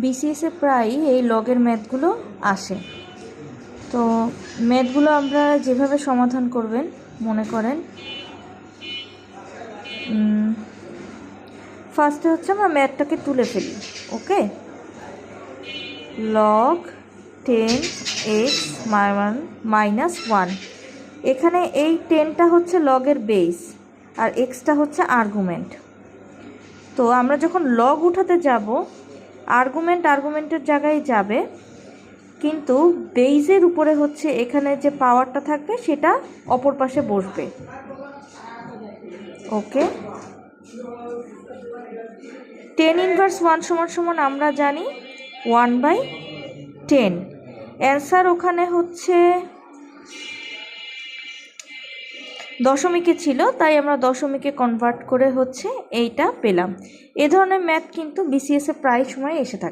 বিসিএসে প্রায় এই লগের ম্যাথগুলো আসে। তো ম্যাথগুলো আপনারা যেভাবে সমাধান করবেন, মনে করেন ফার্স্টে হচ্ছে আমরা ম্যাথটাকে তুলে ফেলি। ওকে, লগ 10x -1, এখানে এই 10টা হচ্ছে লগের বেস আর এক্সটা হচ্ছে আর্গুমেন্ট। তো আমরা যখন লগ উঠাতে যাব, আর্গুমেন্টের জায়গায় যাবে, কিন্তু বেইজের উপরে হচ্ছে এখানে যে পাওয়ারটা থাকবে সেটা অপর পাশে বসবে। ওকে, 10 ইনভার্স 1 = আমরা জানি 1/10। অ্যান্সার ওখানে হচ্ছে দশমিকে ছিল, তাই আমরা দশমিকে কনভার্ট করে হচ্ছে এইটা পেলাম। এ ধরনের ম্যাথ কিন্তু বিসিএসে প্রায় সময় এসে থাকে।